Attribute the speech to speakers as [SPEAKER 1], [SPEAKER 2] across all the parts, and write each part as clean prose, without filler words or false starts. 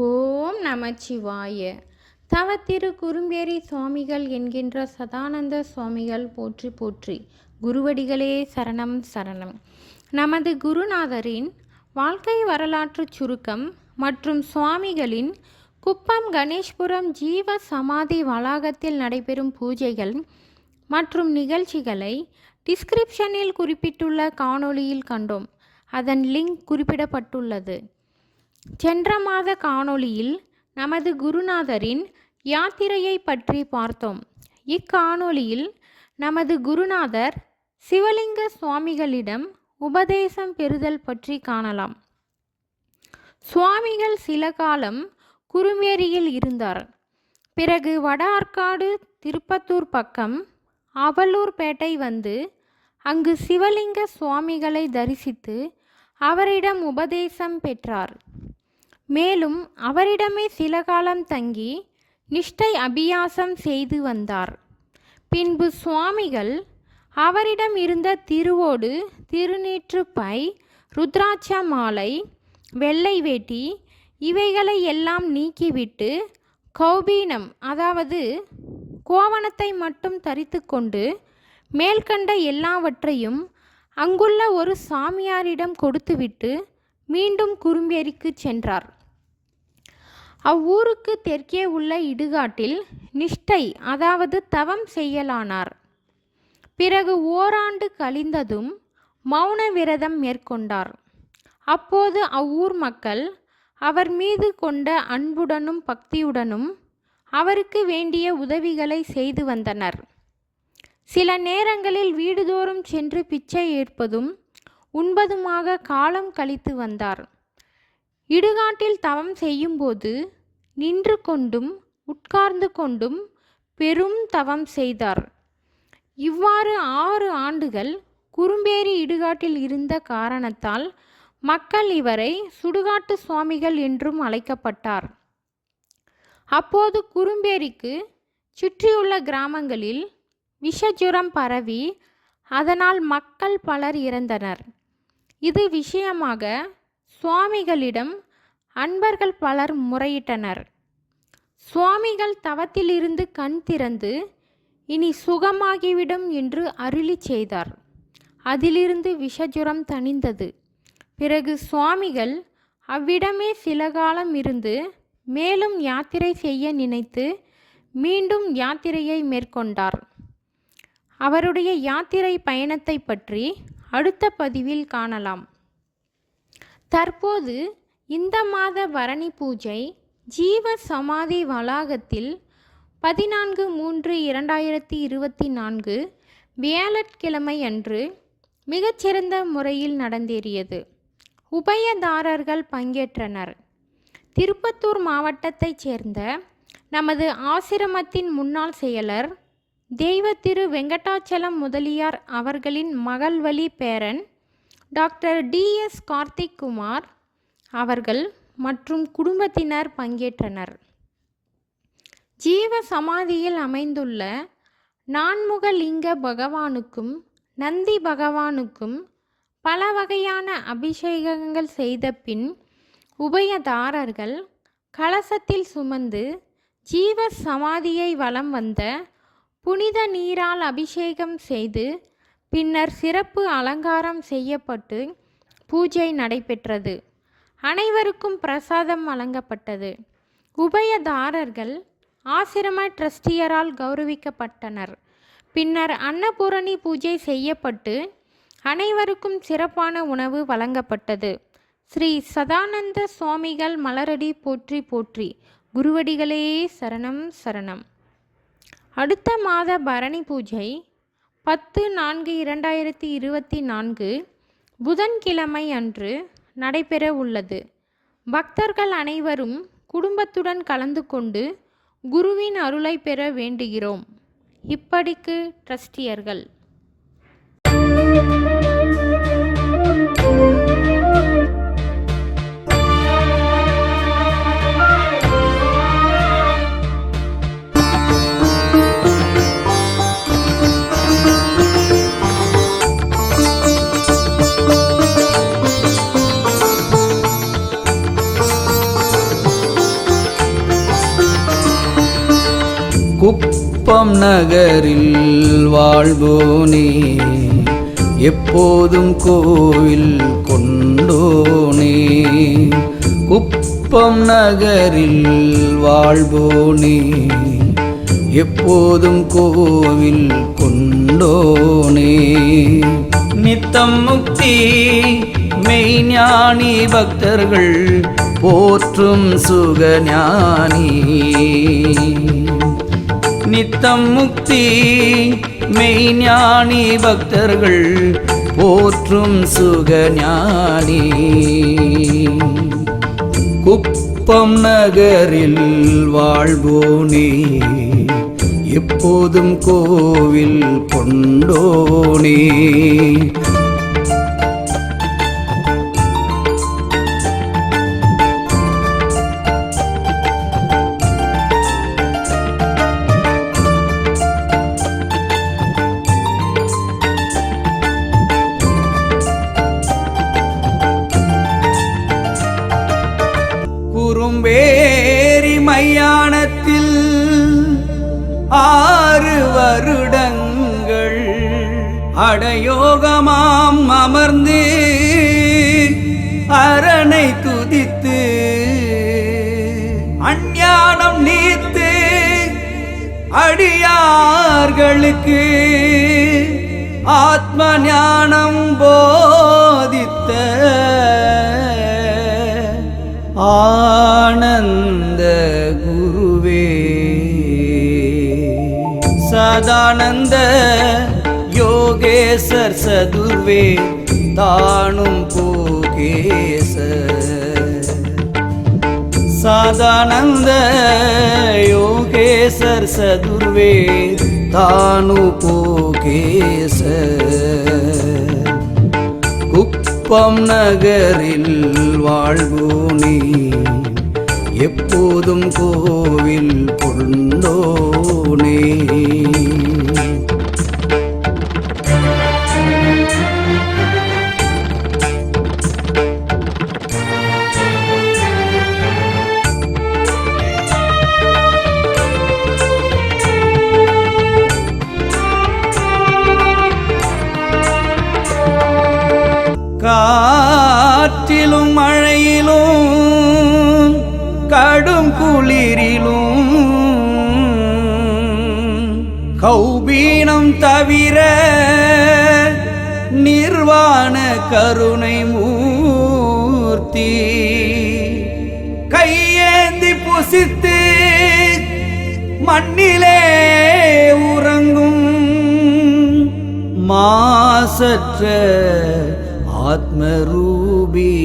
[SPEAKER 1] ஓம் நமச்சிவாய. தவத்திரு குறும்பேரி சுவாமிகள் என்கின்ற சதானந்த சுவாமிகள் போற்றி போற்றி. குருவடிகளே சரணம் சரணம். நமது குருநாதரின் வாழ்க்கை வரலாற்று சுருக்கம் மற்றும் சுவாமிகளின் குப்பம் கணேஷ்புரம் ஜீவ சமாதி வளாகத்தில் நடைபெறும் பூஜைகள் மற்றும் நிகழ்ச்சிகளை டிஸ்கிரிப்ஷனில் குறிப்பிட்டுள்ள காணொளியில் கண்டோம். அதன் லிங்க் குறிப்பிடப்பட்டுள்ளது. சென்ற மாத காணொளியில் நமது குருநாதரின் யாத்திரையை பற்றி பார்த்தோம். இக்காணொளியில் நமது குருநாதர் சிவலிங்க சுவாமிகளிடம் உபதேசம் பெறுதல் பற்றி காணலாம். சுவாமிகள் சில காலம் குறும்பேரியில் இருந்தார். பிறகு வட ஆற்காடு திருப்பத்தூர் பக்கம் அவலூர்பேட்டை வந்து அங்கு சிவலிங்க சுவாமிகளை தரிசித்து அவரிடம் உபதேசம் பெற்றார். மேலும் அவரிடமே சில காலம் தங்கி நிஷ்டை அபியாசம் செய்து வந்தார். பின்பு சுவாமிகள் அவரிடம் இருந்த திருவோடு, திருநீற்றுப்பை, ருத்ராட்ச மாலை, வெள்ளை வேட்டி இவைகளை எல்லாம் நீக்கிவிட்டு கௌபீனம் அதாவது கோவணத்தை மட்டும் தரித்து கொண்டு மேல்கண்ட எல்லாவற்றையும் அங்குள்ள ஒரு சாமியாரிடம் கொடுத்துவிட்டு மீண்டும் குறும்பேரிக்கு சென்றார். அவ்வூருக்கு தெற்கே உள்ள இடுகாட்டில் நிஷ்டை அதாவது தவம் செய்யலானார். பிறகு ஓராண்டு கழிந்ததும் மௌன விரதம் மேற்கொண்டார். அப்போது அவ்வூர் மக்கள் அவர் மீது கொண்ட அன்புடனும் பக்தியுடனும் அவருக்கு வேண்டிய உதவிகளை செய்து வந்தனர். சில நேரங்களில் வீடுதோறும் சென்று பிச்சை ஏற்பதும் உண்பதுமாக காலம் கழித்து வந்தார். இடுகாட்டில் தவம் செய்யும்போது நின்று கொண்டும் உட்கார்ந்து கொண்டும் பெரும் தவம் செய்தார். இவ்வாறு 6 ஆண்டுகள் குறும்பேரி இடுகாட்டில் இருந்த காரணத்தால் மக்கள் இவரை சுடுகாட்டு சுவாமிகள் என்றும் அழைக்கப்பட்டார். அப்போது குறும்பேரிக்கு சுற்றியுள்ள கிராமங்களில் விஷஜுரம் பரவி அதனால் மக்கள் பலர் இறந்தனர். இது விஷயமாக சுவாமிகளிடம் அன்பர்கள் பலர் முறையிட்டனர். சுவாமிகள் தவத்திலிருந்து கண் திறந்து இனி சுகமாகிவிடும் என்று அருளி செய்தார். அதிலிருந்து விஷஜுரம் தணிந்தது. பிறகு சுவாமிகள் அவ்விடமே சில காலம் இருந்து மேலும் யாத்திரை செய்ய நினைத்து மீண்டும் யாத்திரையை மேற்கொண்டார். அவருடைய யாத்திரை பயணத்தை பற்றி அடுத்த பதிவில் காணலாம். தற்போது இந்த மாத பரணி பூஜை ஜீவ சமாதி வளாகத்தில் 14/3/2024 வியாழக்கிழமை அன்று மிகச்சிறந்த முறையில் நடந்தேறியது. உபயதாரர்கள் பங்கேற்றனர். திருப்பத்தூர் மாவட்டத்தைச் சேர்ந்த நமது ஆசிரமத்தின் முன்னாள் செயலர் தெய்வ திரு வெங்கடாச்சலம் முதலியார் அவர்களின் மகள்வழி பேரன் டாக்டர் DS கார்த்திக் குமார் அவர்கள் மற்றும் குடும்பத்தினர் பங்கேற்றனர். ஜீவ சமாதியில் அமைந்துள்ள நான்முக லிங்க பகவானுக்கும் நந்தி பகவானுக்கும் பல வகையான அபிஷேகங்கள் செய்த பின் உபயதாரர்கள் கலசத்தில் சுமந்து ஜீவ சமாதியை வலம் வந்த புனித நீரால் அபிஷேகம் செய்து பின்னர் சிறப்பு அலங்காரம் செய்யப்பட்டு பூஜை நடைபெற்றது. அனைவருக்கும் பிரசாதம் வழங்கப்பட்டது. உபயதாரர்கள் ஆசிரம டிரஸ்டியரால் கௌரவிக்கப்பட்டனர். பின்னர் அன்னபூரணி பூஜை செய்யப்பட்டு அனைவருக்கும் சிறப்பான உணவு வழங்கப்பட்டது. ஸ்ரீ சதானந்த சுவாமிகள் மலரடி போற்றி போற்றி. குருவடிகளே சரணம் சரணம். அடுத்த மாத பரணி பூஜை 10/4/2024 புதன்கிழமை அன்று நடைபெற உள்ளது. பக்தர்கள் அனைவரும் குடும்பத்துடன் கலந்து கொண்டு குருவின் அருளை பெற வேண்டுகிறோம். இப்படிக்கு டிரஸ்டியர்கள்.
[SPEAKER 2] குப்பம் நகரில் வாழ்வோனே, எப்போதும் கோவில் கொண்டோனே. குப்பம் நகரில் வாழ்வோனே, எப்போதும் கோவில் கொண்டோனே. நித்தம் முக்தி மெய்ஞானி பக்தர்கள் போற்றும் சுகஞானி. நித்தம் முக்தி மெய்ஞானி பக்தர்கள் போற்றும் சுகஞானி. குப்பம் நகரில் வாழ்வோனே, எப்போதும் கோவில் கொண்டோனே. குறும்பேரி மையானத்தில் 6 வருடங்கள் அடயோகமாம் அமர்ந்து அரணை துதித்து அஞ்ஞானம் நீத்து அடியார்களுக்கு ஆத்ம ஞானம் போதித்த ஆனந்த குருவே. சதானந்த யோகேசர் சதுர்வே தானும் போகேசர். சதானந்த யோகேசர் சதுர்வே தானு போகேசர். குப்பம் நகரில் வாழ்வோனே, எப்போதும் கோவில் கொண்டோனே. காற்றிலும் மழையிலும் கடும் குளிரிலும் கௌபீனம் தவிர நிர்வாண கருணை மூர்த்தி. கையேந்தி புசித்து மண்ணிலே உறங்கும் மாசற்ற ஆத்மரூபி.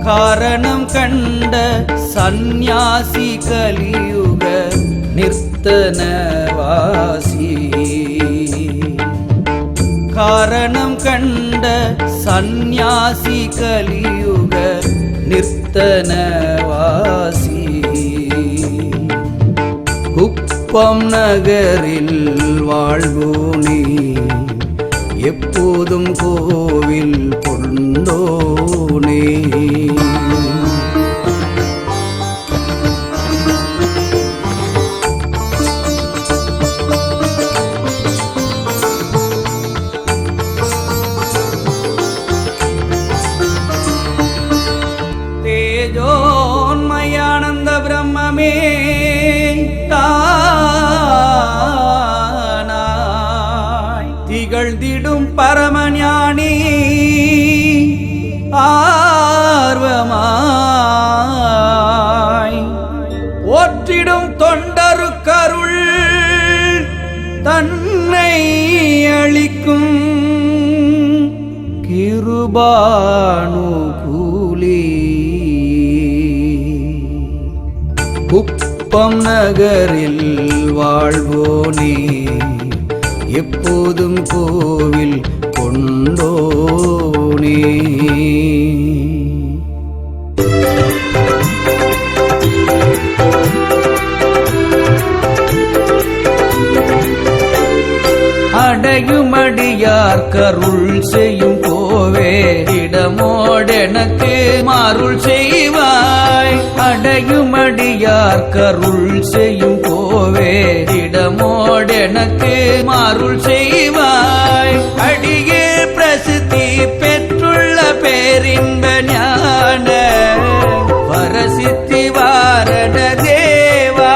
[SPEAKER 2] காரணம் கண்ட சந்நியாசி கலியுக நிர்த்தனவாசி. காரணம் கண்ட சந்நியாசி கலியுக நிர்த்தனவாசி. குப்பம் நகரில் வாழ்வோனே, எப்போதும் கோவில் கொண்டோனே. தேஜோன்மயானந்த பிரம்மமே தானாய் திகழ்ந்திடும் பரமஞானி. ஆர்வமாய் போற்றிடும் தொண்டருக்கருள் தன்னை அளிக்கும் கிருபானுகூலி. குப்பம் நகரில் வாழ்வோனே, எப்போதும் கோவில் கொண்டோனே. அடையுமடியார் கருள் செய்யும் கோவே, இடம் இடமோடெனக்கு மாருள் செய்வாய். அடையுமடியார் கருள் செய்யும் கோவே இடமோடெனக்கு மாருள் செய்வாய். அடியே பிரசித்தி பெற்றுள்ள பேரின்ப ஞான வரசித்தி வாரண தேவா.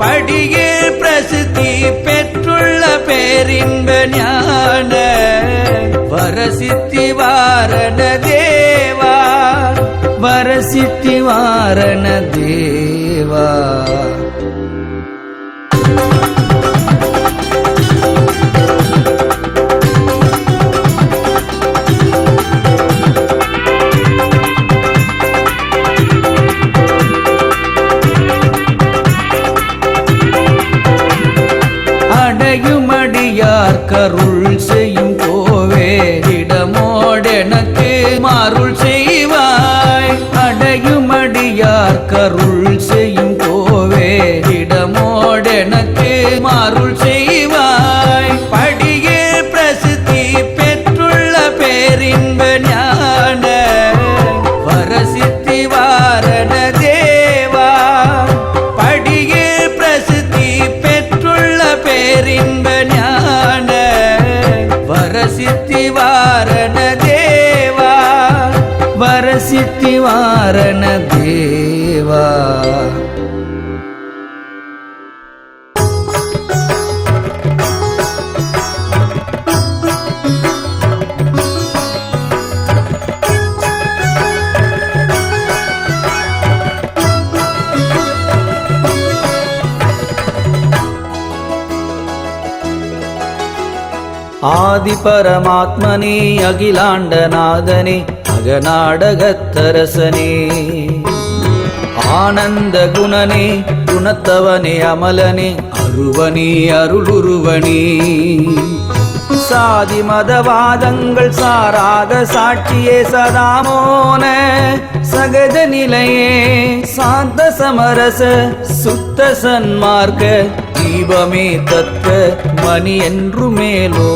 [SPEAKER 2] படியே பிரசித்தி பெற்றுள்ள பேரின்ப ஞான வரசித்தி வாரண தேவா. வரசித்தி வாரண தேவா. அடையுமடியார் கருள் செய்யும் கோவே இடமோடெனக்கு மாருள் செய்வாய். அடையுமடியார் கருள் செய்யும் கோவே இடமோடெனக்கு மாருள் செய்வாய். படியே பிரசித்தி பெற்றுள்ள பேரின்ப ஞான வரசித்தி வாரண தேவா. படியே பிரசித்தி பெற்றுள்ள பேரின்ப ஞான வரசித்தி வாரண தேவா. வரசித்தி வாரண தேவா. ஆதி பரமாத்மனே அகிலாண்டநாதனே அகநாடகத்தரசனே ஆனந்த குணனே குணத்தவனே அமலனே அருவனே அருளுருவனே. சாதி மதவாதங்கள் சாராத சாட்சியே சதாமோன சகஜ நிலையே சாந்த சமரச சுத்த சன்மார்க்க தீபமே தத்த மணி என்று மேலோ.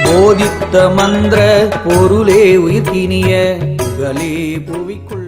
[SPEAKER 2] போதித்த மந்திர பொருளே உயிர்கினிய புகழே புவிக்குள்.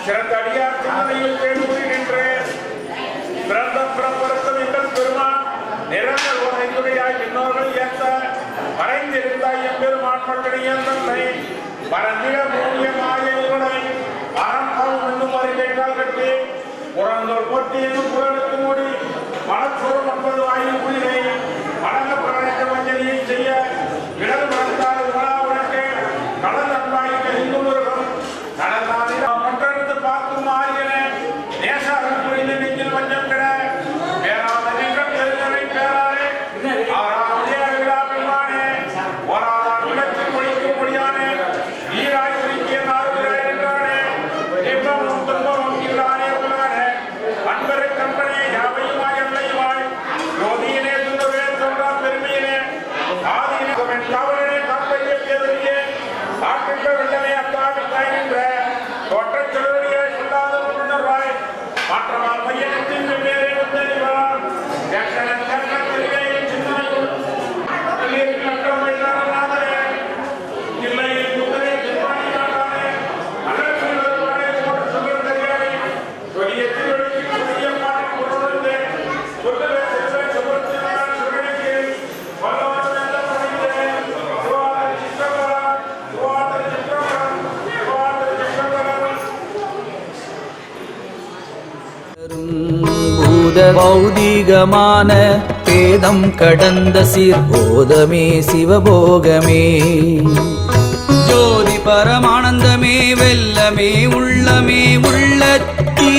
[SPEAKER 3] சிறந்த அடியார் சிந்தனையில் தேர்வு நின்று பிறந்த பிறப்பருத்தம் எங்கள் பெருமான் நிறங்கள் ஒரு ஐந்துடையாய் இன்னொருகள் ஏற்ற மறைந்திருந்தாய் எம்பெருமான் மக்களுடைய தந்தை பரந்திட மூலிய மாயங்களை அறம்பாவும் என்னும் அறிக்கைகள் கட்டி புறந்தோல் போட்டி என்னும் புறனுக்கு மூடி மனச்சோறும் 9 ஆயிரம் உயிரை வழங்க பிறக்க மஞ்சளியை செய்ய இடது மறந்தால் உணவுக்கு கடல் அன்பாய்க்கு இந்துமுருகம் நடந்தால் மற்றெடுத்து பார்க்கும் ஆரியன நேசாரம் புரிந்து நெஞ்சில் வஞ்சம் கிட பேராத நின்றம் தெரிந்தவை பேராரே ஆறாவதே விழா பெருமானே ஓராதான் விளக்கில் ஒழிக்கும் மொழியானே ஈராய் குறிக்கிய நாடுகிறாய் என்றானே இன்பமும் துன்பமும் இல்லானே உள்ளானே அன்பரை கம்பனே யாவையுமாய் எல்லையுமாய் ஜோதியினே துன்பவே
[SPEAKER 2] பௌதிகமான பேதம் கடந்த சீர்போதமே சிவபோகமே. ஜோதி பரமானந்தமே வெல்லமே உள்ளமே உள்ளத்தீ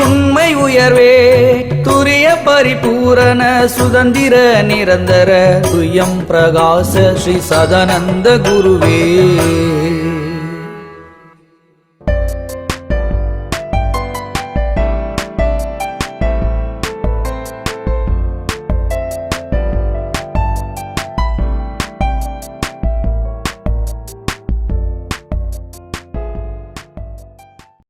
[SPEAKER 2] உண்மை உயர்வே துரிய பரிபூரண சுதந்திர நிரந்தர துயம் பிரகாச ஸ்ரீ சதானந்த குருவே.